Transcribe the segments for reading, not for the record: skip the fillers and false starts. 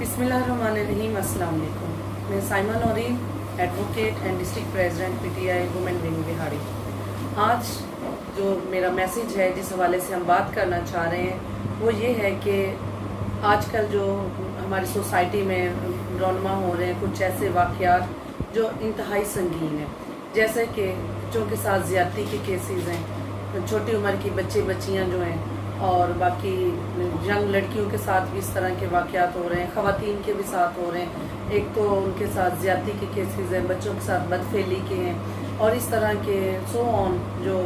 बिस्मिल्लाहिर्रहमानिर्रहीम। अस्सलाम वालेकुम। मैं Saima Naureen, advocate and district president PTI women wing बिहाड़ी। आज जो मेरा मैसेज है, जिस हवाले से हम बात करना चाह रहे हैं, वो ये है कि आजकल जो हमारी सोसाइटी में रौनमा हो रहे हैं कुछ ऐसे वाक़यात जो इंतहाई संगीन हैं, जैसे कि बच्चों के साथ ज़्यादती के केसेस हैं, छोटी उम्र की बच्चियाँ जो हैं, और बाकी यंग लड़कियों के साथ भी इस तरह के वाक़यात हो रहे हैं, ख़वातीन के भी साथ हो रहे हैं। एक तो उनके साथ ज़्यादती के केसेस हैं, बच्चों के साथ बदफेली के हैं, और इस तरह के सो ऑन जो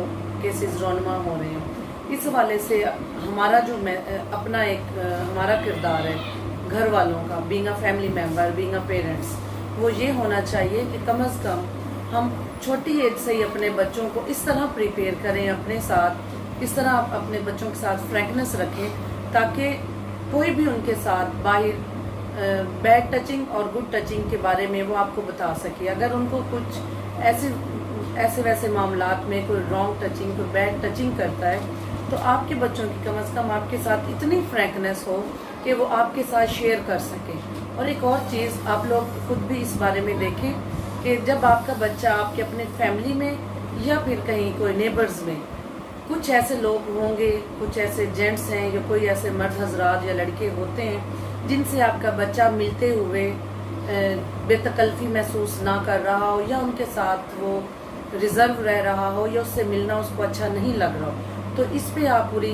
केसेस रौनमा हो रहे हैं। इस हवाले से हमारा जो अपना एक हमारा किरदार है घर वालों का, being a family member, being a parents, वो ये होना चाहिए कि कम अज़ कम हम छोटी एज से ही अपने बच्चों को इस तरह प्रिपेयर करें अपने साथ, इस तरह अपने बच्चों के साथ फ्रैंकनेस रखें, ताकि कोई भी उनके साथ बाहर बैड टचिंग और गुड टचिंग के बारे में वो आपको बता सके। अगर उनको कुछ ऐसे वैसे मामलात में कोई रॉन्ग टचिंग, कोई बैड टचिंग करता है, तो आपके बच्चों की कम अज़ कम आपके साथ इतनी फ्रैंकनेस हो कि वो आपके साथ शेयर कर सकें। और एक और चीज़ आप लोग खुद भी इस बारे में देखें कि जब आपका बच्चा आपके अपने फैमिली में या फिर कहीं कोई नेबर्स में कुछ ऐसे लोग होंगे, कुछ ऐसे जेंट्स हैं या कोई ऐसे मर्द हजरात या लड़के होते हैं जिनसे आपका बच्चा मिलते हुए बेतकल्फ़ी महसूस ना कर रहा हो, या उनके साथ वो रिज़र्व रह रहा हो, या उससे मिलना उसको अच्छा नहीं लग रहा हो, तो इस पे आप कोई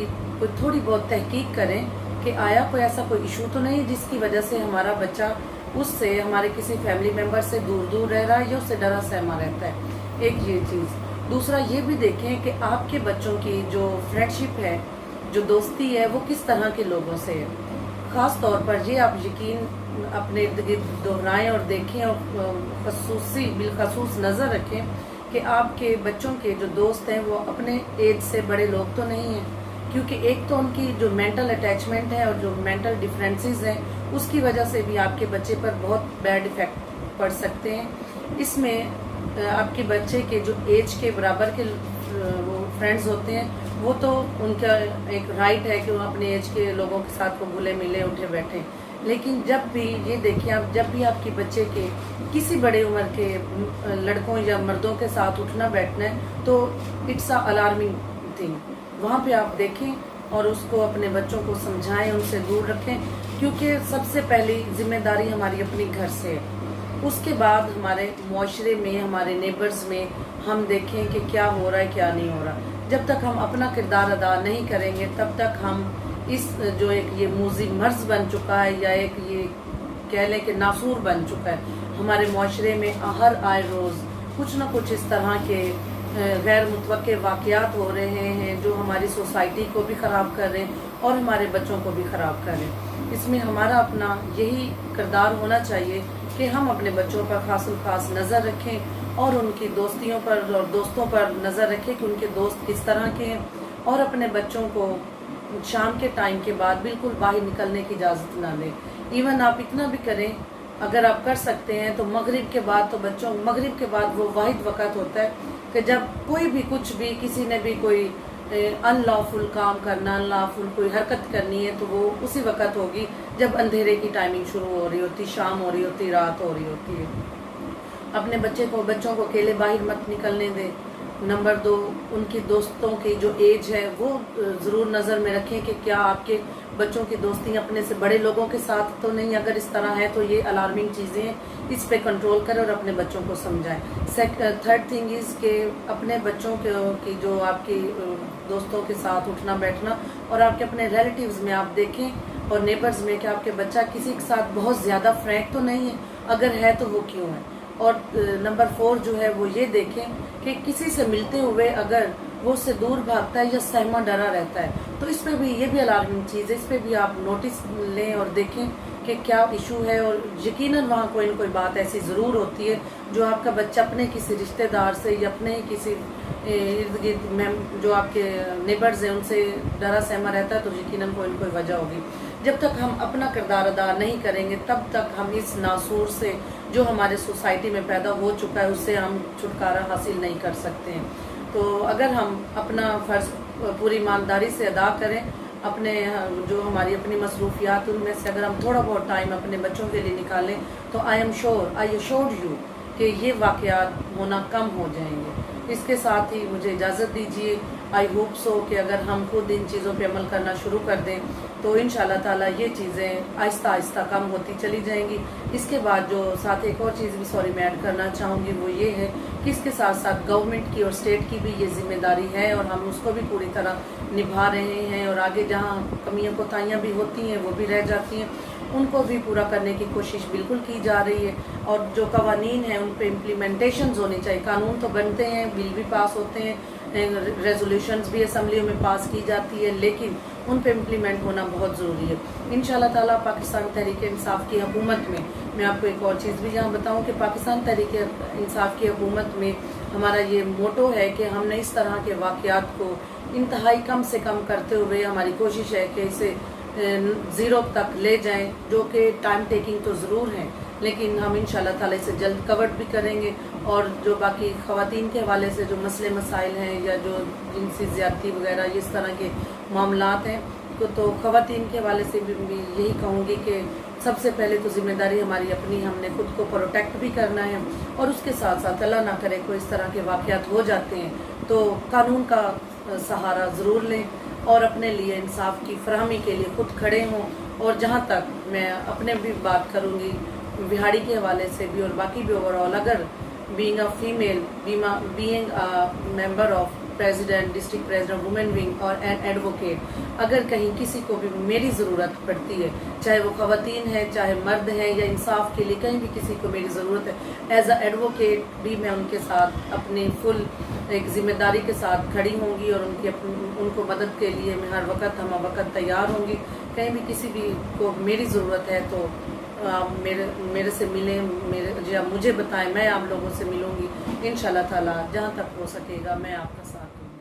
थोड़ी बहुत तहकीक करें कि आया कोई ऐसा कोई इशू तो नहीं जिसकी वजह से हमारा बच्चा उससे, हमारे किसी फैमिली मेम्बर से दूर दूर रह रहा है या उससे डरा सहमा रहता है। एक ये चीज़। दूसरा ये भी देखें कि आपके बच्चों की जो फ्रेंडशिप है, जो दोस्ती है, वो किस तरह के लोगों से है। ख़ास तौर पर ये आप यकीन अपने इर्द गिर्द दोहराएँ और देखें, और बिलखसूस नज़र रखें कि आपके बच्चों के जो दोस्त हैं वो अपने एज से बड़े लोग तो नहीं हैं, क्योंकि एक तो उनकी जो मेंटल अटैचमेंट है और जो मेंटल डिफरेंसेस हैं, उसकी वजह से भी आपके बच्चे पर बहुत बैड इफ़ेक्ट पड़ सकते हैं। इसमें आपके बच्चे के जो एज के बराबर के वो फ्रेंड्स होते हैं, वो तो उनका एक राइट है कि वो अपने एज के लोगों के साथ वो घुले मिले उठे बैठे, लेकिन जब भी ये देखिए आप, जब भी आपके बच्चे के किसी बड़े उम्र के लड़कों या मर्दों के साथ उठना बैठना है, तो इट्स अ अलार्मिंग थिंग। वहाँ पे आप देखें और उसको अपने बच्चों को समझाएं, उनसे दूर रखें, क्योंकि सबसे पहली जिम्मेदारी हमारी अपनी घर से है। उसके बाद हमारे मुआशरे में, हमारे नेबर्स में हम देखें कि क्या हो रहा है क्या नहीं हो रहा। जब तक हम अपना किरदार अदा नहीं करेंगे, तब तक हम इस जो एक ये मूजी मर्ज बन चुका है, या एक ये कह लें कि नासूर बन चुका है, हमारे मुआशरे में हर आए रोज़ कुछ ना कुछ इस तरह के गैर मुतवक्के वाक़यात हो रहे हैं जो हमारी सोसाइटी को भी ख़राब कर रहे हैं और हमारे बच्चों को भी ख़राब कर रहे हैं। इसमें हमारा अपना यही किरदार होना चाहिए कि हम अपने बच्चों पर खास नज़र रखें और उनकी दोस्तियों पर और दोस्तों पर नज़र रखें कि उनके दोस्त किस तरह के हैं, और अपने बच्चों को शाम के टाइम के बाद बिल्कुल बाहर निकलने की इजाज़त ना दें। इवन आप इतना भी करें, अगर आप कर सकते हैं तो मगरिब के बाद, तो बच्चों मगरिब के बाद वो वाहिद वक़्त होता है कि जब कोई भी कुछ भी किसी ने भी कोई अनलॉफुल काम करना, अनलॉफुल कोई हरकत करनी है, तो वो उसी वक़्त होगी जब अंधेरे की टाइमिंग शुरू हो रही होती, शाम हो रही होती, रात हो रही होती है। अपने बच्चों को अकेले बाहर मत निकलने दें। नंबर 2, उनकी दोस्तों की जो एज है वो ज़रूर नज़र में रखें कि क्या आपके बच्चों की दोस्ती अपने से बड़े लोगों के साथ तो नहीं। अगर इस तरह है तो ये अलार्मिंग चीज़ें हैं, इस पे कंट्रोल करें और अपने बच्चों को समझाएं। थर्ड थिंग इज़ कि अपने बच्चों की जो आपकी दोस्तों के साथ उठना बैठना, और आपके अपने रिलेटिव्स में आप देखें और नेबर्स में कि आपके बच्चा किसी के साथ बहुत ज़्यादा फ्रैंक तो नहीं है, अगर है तो वो क्यों है। और नंबर 4 जो है वो ये देखें कि किसी से मिलते हुए अगर वो उससे दूर भागता है या सहमा डरा रहता है, तो इस पे भी, ये भी अलार्मिंग चीज़ है, इस पे भी आप नोटिस लें और देखें कि क्या इशू है। और यकीनन वहाँ कोई न कोई बात ऐसी ज़रूर होती है जो आपका बच्चा अपने किसी रिश्तेदार से या अपने ही किसी इर्द गिर्द में जो आपके नेबर्स हैं उनसे डरा सहमा रहता है, तो यकीनन कोई न कोई वजह होगी। जब तक हम अपना किरदार अदा नहीं करेंगे, तब तक हम इस नासूर से जो हमारे सोसाइटी में पैदा हो चुका है उससे हम छुटकारा हासिल नहीं कर सकते हैं। तो अगर हम अपना फ़र्ज़ पूरी ईमानदारी से अदा करें اپنے جو ہماری اپنی مصروفیات ان میں سے اگر ہم تھوڑا بہت ٹائم اپنے بچوں کے لیے نکالیں تو آئی ایشور یو کہ یہ واقعات ہونا کم ہو جائیں گے۔ اس کے ساتھ ہی مجھے اجازت دیجیے، آئی ہوپ سو کہ اگر ہم خود ان چیزوں پہ عمل کرنا شروع کر دیں تو انشاءاللہ تعالیٰ یہ چیزیں آہستہ آہستہ کم ہوتی چلی جائیں گی۔ اس کے بعد جو ساتھ ایک اور چیز بھی میں ایڈ کرنا چاہوں گی وہ یہ ہے کہ اس کے ساتھ ساتھ گورنمنٹ کی اور اسٹیٹ کی بھی یہ ذمہ داری ہے اور ہم اس کو بھی پوری طرح نبھا رہے ہیں، اور آگے جہاں کمیاں کوتاہیاں بھی ہوتی ہیں وہ بھی رہ جاتی ہیں، ان کو بھی پورا کرنے کی کوشش بالکل کی جا رہی ہے۔ اور جو قوانین ہیں ان پہ امپلیمنٹیشنز ہونی چاہیے۔ قانون تو بنتے ہیں، بل بھی پاس ہوتے ہیں، ریزولوشنز بھی اسمبلیوں میں پاس کی جاتی ہے، لیکن ان پہ امپلیمنٹ ہونا بہت ضروری ہے۔ انشاءاللہ تعالیٰ پاکستان تحریک انصاف کی حکومت میں آپ کو ایک اور چیز بھی یہاں بتاؤں کہ پاکستان تحریک انصاف کی حکومت میں ہمارا یہ موٹو ہے کہ ہم نے اس طرح کے واقعات کو انتہائی کم سے کم کرتے ہوئے ہماری کوشش ہے کہ اسے زیرو تک لے جائیں، جو کہ ٹائم ٹیکنگ تو ضرور ہیں، لیکن ہم انشاءاللہ تعالیٰ اسے جلد کورڈ بھی کریں گے۔ اور جو باقی خواتین کے حوالے سے جو مسئلے مسائل ہیں یا جو جنسی زیادتی وغیرہ اس طرح کے معاملات ہیں تو خواتین کے حوالے سے بھی یہی کہوں گی کہ سب سے پہلے تو ذمہ داری ہماری اپنی، ہم نے خود کو پروٹیکٹ بھی کرنا ہے، اور اس کے ساتھ ساتھ اللہ نہ کرے کوئی اس طرح کے واقعات ہو جاتے ہیں تو قانون کا سہارا ضرور لیں اور اپنے لیے انصاف کی فراہمی کے لیے خود کھڑے ہوں۔ اور جہاں تک میں اپنے بھی بات کروں گی بہاڑی کے حوالے سے بھی اور باقی بھی اوور آل، اگر being a female, being a member of president, district president, women wing اور an advocate، اگر کہیں کسی کو بھی میری ضرورت پڑتی ہے، چاہے وہ خواتین ہے چاہے مرد ہیں، یا انصاف کے لیے کہیں بھی کسی کو میری ضرورت ہے، ایز اے ایڈوکیٹ بھی میں ان کے ساتھ اپنی فل ایک ذمہ داری کے ساتھ کھڑی ہوں گی، اور ان کو مدد کے لیے میں ہر وقت ہمہ وقت تیار ہوں گی۔ کہیں بھی کسی بھی کو میری ضرورت ہے تو آپ میرے سے ملیں، مجھے بتائیں، میں آپ لوگوں سے ملوں گی انشاءاللہ تعالیٰ، جہاں تک ہو سکے گا میں آپ کا ساتھ دوں گی۔